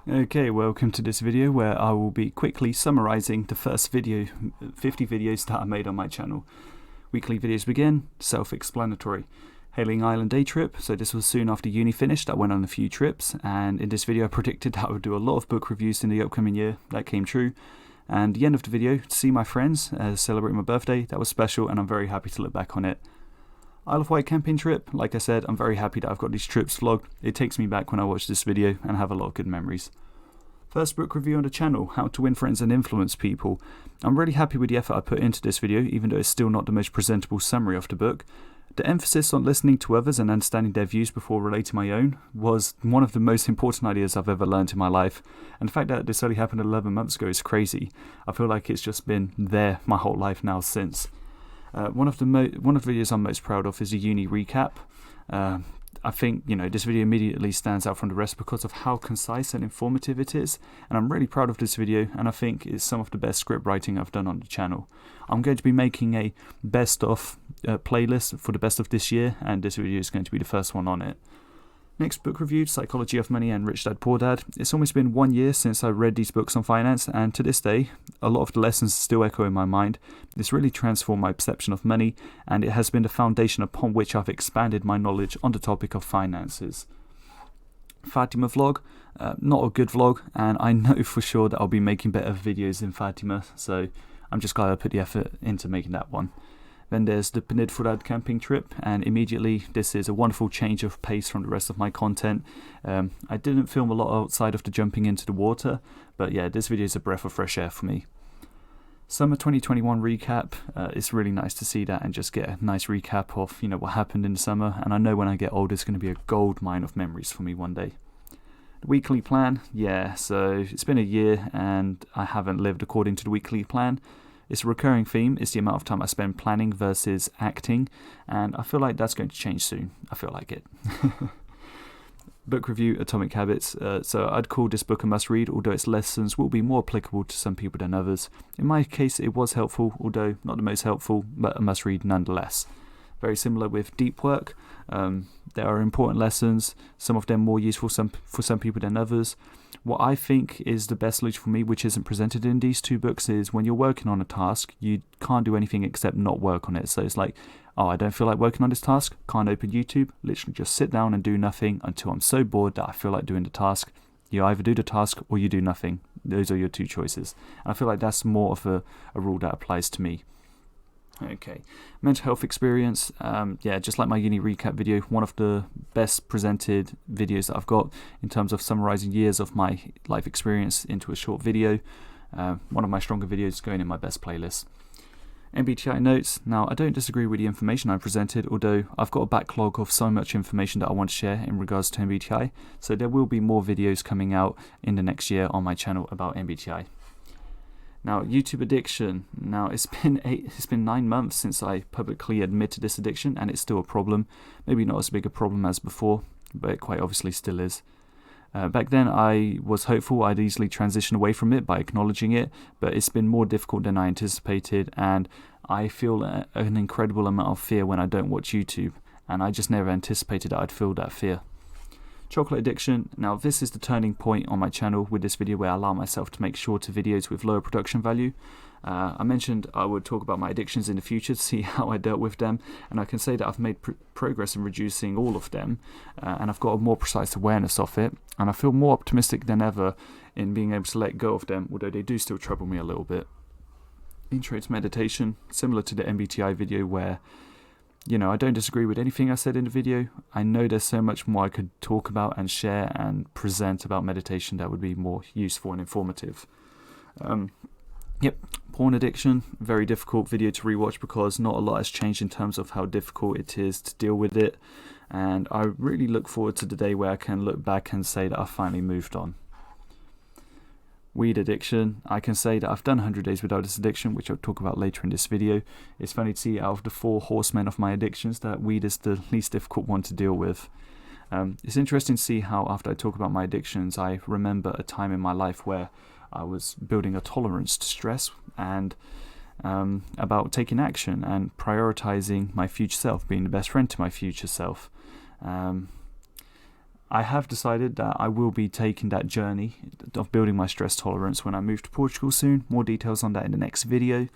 Okay, welcome to this video where I will be quickly summarising the first 50 videos that I made on my channel. Weekly videos begin, self-explanatory. Hailing Island day trip, so this was soon after uni finished. I went on a few trips, and in this video I predicted that I would do a lot of book reviews in the upcoming year. That came true. And the end of the video, to see my friends celebrate my birthday, that was special and I'm very happy to look back on it. Isle of Wight camping trip, like I said, I'm very happy that I've got these trips vlogged. It takes me back when I watch this video and have a lot of good memories. First book review on the channel, How to Win Friends and Influence People. I'm really happy with the effort I put into this video, even though it's still not the most presentable summary of the book. The emphasis on listening to others and understanding their views before relating my own was one of the most important ideas I've ever learned in my life. And the fact that this only happened 11 months ago is crazy. I feel like it's just been there my whole life now since. One of the videos I'm most proud of is a uni recap. I think this video immediately stands out from the rest because of how concise and informative it is, and I'm really proud of this video, and I think it's some of the best script writing I've done on the channel. I'm going to be making a best of playlist for the best of this year, and this video is going to be the first one on it. Next book review, Psychology of Money and Rich Dad Poor Dad. It's almost been 1 year since I read these books on finance, and to this day, a lot of the lessons still echo in my mind. This really transformed my perception of money, and it has been the foundation upon which I've expanded my knowledge on the topic of finances. Fatima vlog, not a good vlog, and I know for sure that I'll be making better videos in Fatima, so I'm just glad I put the effort into making that one. Then there's the Penidfwrdd camping trip, and immediately this is a wonderful change of pace from the rest of my content. I didn't film a lot outside of the jumping into the water, but yeah, this video is a breath of fresh air for me. Summer 2021 recap, it's really nice to see that and just get a nice recap of what happened in the summer, and I know when I get older it's going to be a gold mine of memories for me one day. The weekly plan, yeah, so it's been a year and I haven't lived according to the weekly plan. It's a recurring theme, it's the amount of time I spend planning versus acting, and I feel like that's going to change soon. I feel like it. Book review, Atomic Habits. So I'd call this book a must-read, although its lessons will be more applicable to some people than others. In my case, it was helpful, although not the most helpful, but a must-read nonetheless. Very similar with Deep Work. There are important lessons, some of them more useful for some people than others. What I think is the best solution for me, which isn't presented in these two books, is when you're working on a task, you can't do anything except not work on it. So it's like, oh, I don't feel like working on this task, can't open YouTube, literally just sit down and do nothing until I'm so bored that I feel like doing the task. You either do the task or you do nothing. Those are your two choices. And I feel like that's more of a rule that applies to me. Okay, mental health experience, yeah, just like my uni recap video, one of the best presented videos that I've got in terms of summarising years of my life experience into a short video. One of my stronger videos going in my best playlist. MBTI notes, now I don't disagree with the information I presented, although I've got a backlog of so much information that I want to share in regards to MBTI, so there will be more videos coming out in the next year on my channel about MBTI. Now, YouTube addiction. Now, it's been 9 months since I publicly admitted this addiction, and it's still a problem. Maybe not as big a problem as before, but it quite obviously still is. Back then, I was hopeful I'd easily transition away from it by acknowledging it, but it's been more difficult than I anticipated, and I feel an incredible amount of fear when I don't watch YouTube, and I just never anticipated that I'd feel that fear. Chocolate addiction. Now this is the turning point on my channel with this video where I allow myself to make shorter videos with lower production value. I mentioned I would talk about my addictions in the future to see how I dealt with them, and I can say that I've made progress in reducing all of them, and I've got a more precise awareness of it, and I feel more optimistic than ever in being able to let go of them, although they do still trouble me a little bit. Intro to meditation, similar to the MBTI video where I don't disagree with anything I said in the video. I know there's so much more I could talk about and share and present about meditation that would be more useful and informative. Porn addiction, very difficult video to rewatch because not a lot has changed in terms of how difficult it is to deal with it, and I really look forward to the day where I can look back and say that I finally moved on. Weed addiction, I can say that I've done 100 days without this addiction, which I'll talk about later in this video. It's funny to see out of the 4 horsemen of my addictions that weed is the least difficult one to deal with. It's interesting to see how after I talk about my addictions, I remember a time in my life where I was building a tolerance to stress and about taking action and prioritizing my future self, being the best friend to my future self. I have decided that I will be taking that journey of building my stress tolerance when I move to Portugal soon. More details on that in the next video.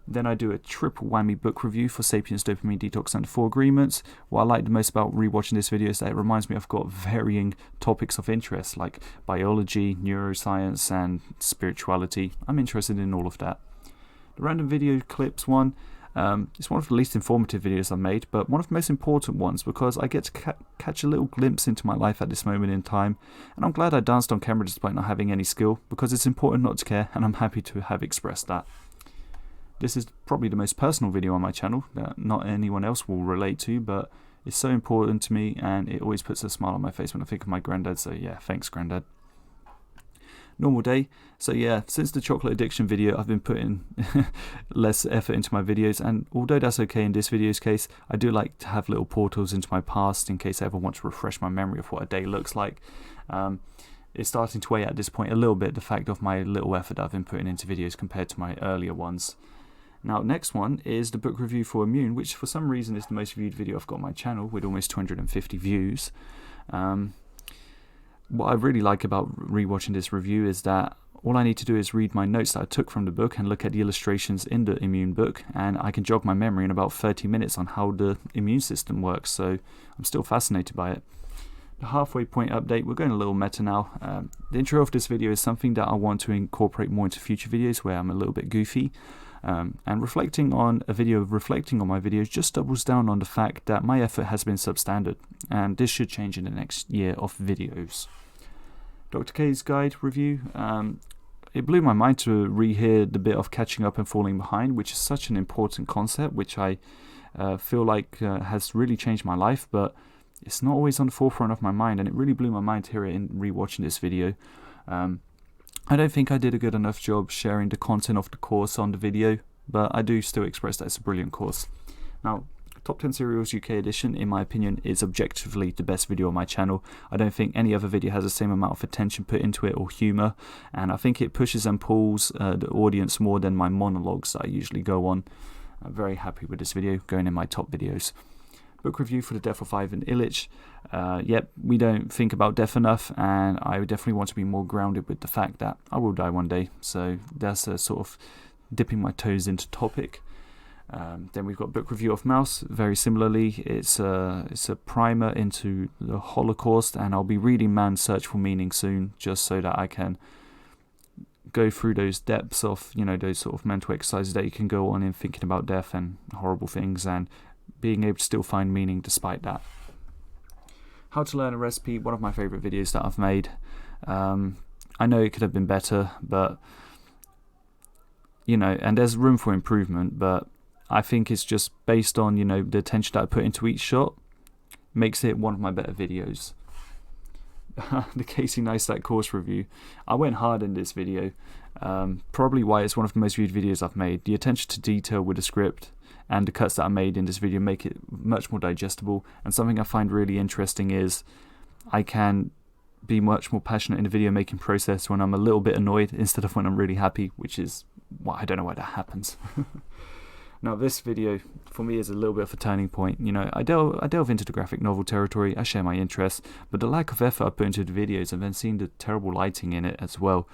Then I do a triple whammy book review for Sapiens, Dopamine Detox and 4 Agreements. What I like the most about rewatching this video is that it reminds me I've got varying topics of interest like biology, neuroscience and spirituality. I'm interested in all of that. The random video clips one, it's one of the least informative videos I've made, but one of the most important ones because I get to catch a little glimpse into my life at this moment in time, and I'm glad I danced on camera despite not having any skill, because it's important not to care, and I'm happy to have expressed that. This is probably the most personal video on my channel that not anyone else will relate to, but it's so important to me and it always puts a smile on my face when I think of my granddad, so yeah, thanks granddad. Normal day. So yeah, since the chocolate addiction video I've been putting less effort into my videos, and although that's okay in this video's case, I do like to have little portals into my past in case I ever want to refresh my memory of what a day looks like. It's starting to weigh at this point a little bit the fact of my little effort I've been putting into videos compared to my earlier ones. Now, next one is the book review for Immune, which for some reason is the most viewed video I've got on my channel with almost 250 views. What I really like about rewatching this review is that all I need to do is read my notes that I took from the book and look at the illustrations in the Immune book, and I can jog my memory in about 30 minutes on how the immune system works, so I'm still fascinated by it. The halfway point update, we're going a little meta now. The intro of this video is something that I want to incorporate more into future videos where I'm a little bit goofy. And reflecting on my videos just doubles down on the fact that my effort has been substandard, and this should change in the next year of videos. Dr. K's guide review, it blew my mind to rehear the bit of catching up and falling behind, which is such an important concept, which I feel like has really changed my life, but it's not always on the forefront of my mind, and it really blew my mind to hear it in rewatching this video. I don't think I did a good enough job sharing the content of the course on the video, but I do still express that it's a brilliant course. Now, Top 10 Cereals UK edition, in my opinion, is objectively the best video on my channel. I don't think any other video has the same amount of attention put into it or humour, and I think it pushes and pulls the audience more than my monologues that I usually go on. I'm very happy with this video, going in my top videos. Book review for The Death of Ivan Illich. Yep, we don't think about death enough, and I definitely want to be more grounded with the fact that I will die one day, so that's a sort of dipping my toes into topic. Then we've got book review of Mouse. Very similarly, it's a primer into the Holocaust, and I'll be reading Man's Search for Meaning soon, just so that I can go through those depths of, those sort of mental exercises that you can go on in thinking about death and horrible things, and being able to still find meaning despite that. How to learn a recipe, one of my favourite videos that I've made. I know it could have been better, but and there's room for improvement, but I think it's just based on the attention that I put into each shot makes it one of my better videos. The Casey Neistat course review, I went hard in this video, probably why it's one of the most viewed videos I've made. The attention to detail with the script and the cuts that I made in this video make it much more digestible, and something I find really interesting is I can be much more passionate in the video making process when I'm a little bit annoyed instead of when I'm really happy, which is I don't know why that happens. Now this video for me is a little bit of a turning point. I delve into the graphic novel territory, I share my interests, but the lack of effort I put into the videos and then seeing the terrible lighting in it as well,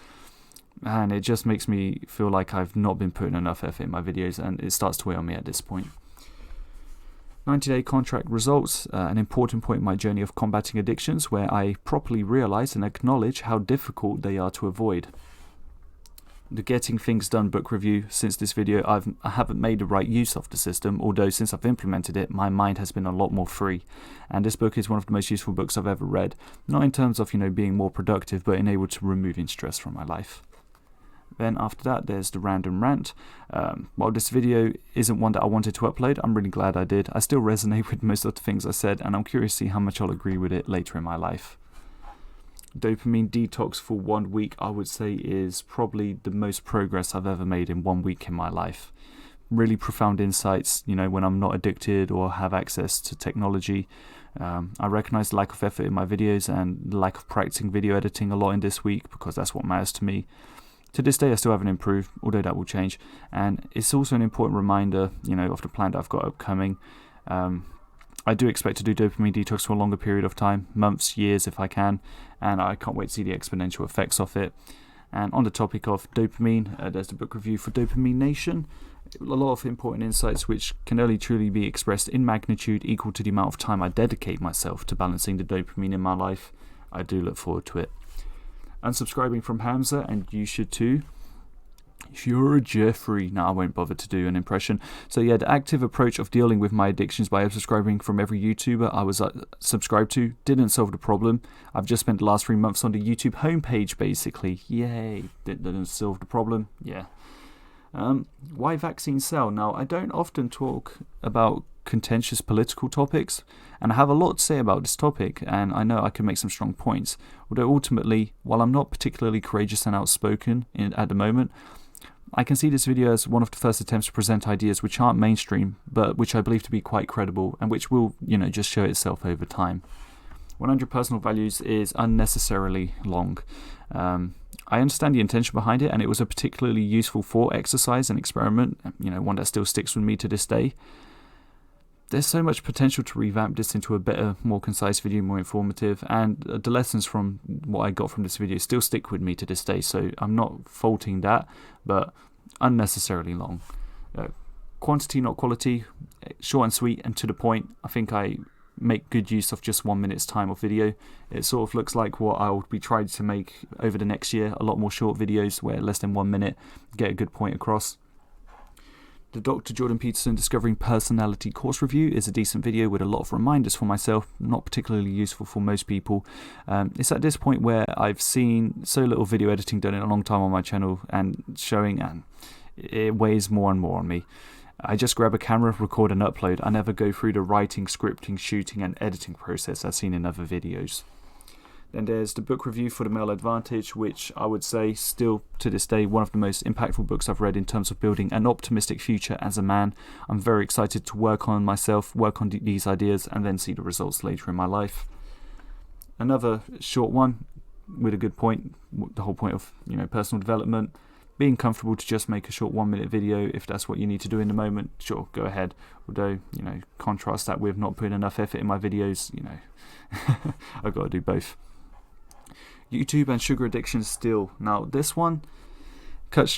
and it just makes me feel like I've not been putting enough effort in my videos, and it starts to weigh on me at this point. 90-day contract results, an important point in my journey of combating addictions where I properly realise and acknowledge how difficult they are to avoid. The Getting Things Done book review. Since this video I haven't made the right use of the system, although since I've implemented it my mind has been a lot more free, and this book is one of the most useful books I've ever read, not in terms of being more productive, but in able to removing stress from my life. Then after that there's the random rant. While this video isn't one that I wanted to upload, I'm really glad I did. I still resonate with most of the things I said, and I'm curious to see how much I'll agree with it later in my life. Dopamine detox for 1 week, I would say, is probably the most progress I've ever made in 1 week in my life. Really profound insights, when I'm not addicted or have access to technology. I recognise the lack of effort in my videos and the lack of practicing video editing a lot in this week, because that's what matters to me. To this day I still haven't improved, although that will change, and it's also an important reminder of the plan that I've got upcoming. I do expect to do dopamine detox for a longer period of time, months, years if I can, and I can't wait to see the exponential effects of it. And on the topic of dopamine, there's the book review for Dopamine Nation. A lot of important insights which can only truly be expressed in magnitude equal to the amount of time I dedicate myself to balancing the dopamine in my life. I do look forward to it. Unsubscribing from Hamza, and you should too. If you're a Jeffrey. No, I won't bother to do an impression. So yeah, the active approach of dealing with my addictions by unsubscribing from every YouTuber I was subscribed to didn't solve the problem. I've just spent the last 3 months on the YouTube homepage basically. Yay. Didn't solve the problem. Yeah. Why vaccines sell? Now, I don't often talk about contentious political topics, and I have a lot to say about this topic, and I know I can make some strong points. Although ultimately, while I'm not particularly courageous and outspoken at the moment, I can see this video as one of the first attempts to present ideas which aren't mainstream, but which I believe to be quite credible, and which will, just show itself over time. 100 Personal Values is unnecessarily long. I understand the intention behind it, and it was a particularly useful thought exercise and experiment, one that still sticks with me to this day. There's so much potential to revamp this into a better, more concise video, more informative, and the lessons from what I got from this video still stick with me to this day, so I'm not faulting that, but unnecessarily long. Quantity, not quality, short and sweet and to the point. I think I make good use of just 1 minute's time of video. It sort of looks like what I'll be trying to make over the next year, a lot more short videos where less than 1 minute, get a good point across. The Dr. Jordan Peterson Discovering Personality course review is a decent video with a lot of reminders for myself, not particularly useful for most people. It's at this point where I've seen so little video editing done in a long time on my channel and it weighs more and more on me. I just grab a camera, record and upload. I never go through the writing, scripting, shooting and editing process I've seen in other videos. Then there's the book review for The Male Advantage, which I would say still to this day one of the most impactful books I've read in terms of building an optimistic future as a man. I'm very excited to work on myself, work on these ideas and then see the results later in my life. Another short one with a good point, the whole point of personal development. Being comfortable to just make a short 1 minute video if that's what you need to do in the moment, sure, go ahead. Although, contrast that with not putting enough effort in my videos, I've got to do both. YouTube and sugar addiction still. Now this one, cut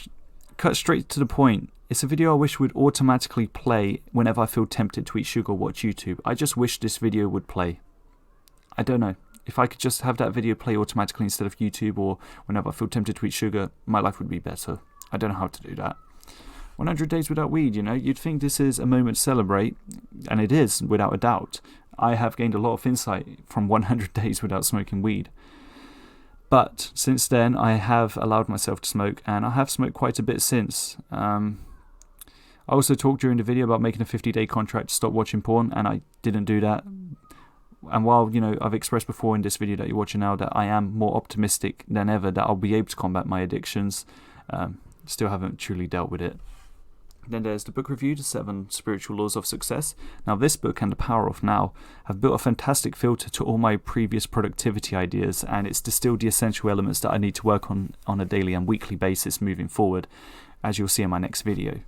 straight to the point. It's a video I wish would automatically play whenever I feel tempted to eat sugar or watch YouTube. I just wish this video would play. I don't know. If I could just have that video play automatically instead of YouTube, or whenever I feel tempted to eat sugar, my life would be better. I don't know how to do that. 100 days without weed, you'd think this is a moment to celebrate, and it is, without a doubt. I have gained a lot of insight from 100 days without smoking weed. But since then, I have allowed myself to smoke, and I have smoked quite a bit since. I also talked during the video about making a 50-day contract to stop watching porn, and I didn't do that. And while, I've expressed before in this video that you're watching now that I am more optimistic than ever that I'll be able to combat my addictions, still haven't truly dealt with it. Then there's the book review, The 7 Spiritual Laws of Success. Now this book and The Power of Now have built a fantastic filter to all my previous productivity ideas, and it's distilled the essential elements that I need to work on a daily and weekly basis moving forward, as you'll see in my next video.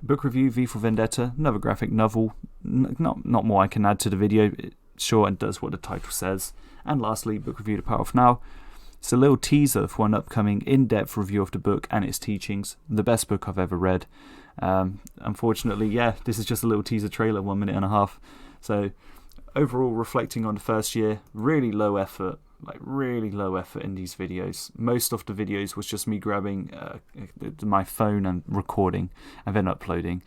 Book review, V for Vendetta, another graphic novel. Not more I can add to the video. It's short and does what the title says. And lastly, book review, The Power of Now. It's a little teaser for an upcoming in-depth review of the book and its teachings. The best book I've ever read. Unfortunately, this is just a little teaser trailer, 1 minute and a half. So overall, reflecting on the first year, really low effort in these videos. Most of the videos was just me grabbing my phone and recording and then uploading.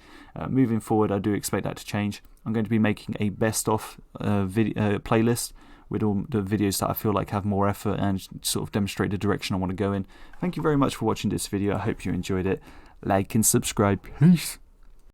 Moving forward, I do expect that to change. I'm going to be making a best of playlist with all the videos that I feel like have more effort and sort of demonstrate the direction I want to go in. Thank you very much for watching this video. I hope you enjoyed it. Like and subscribe. Peace.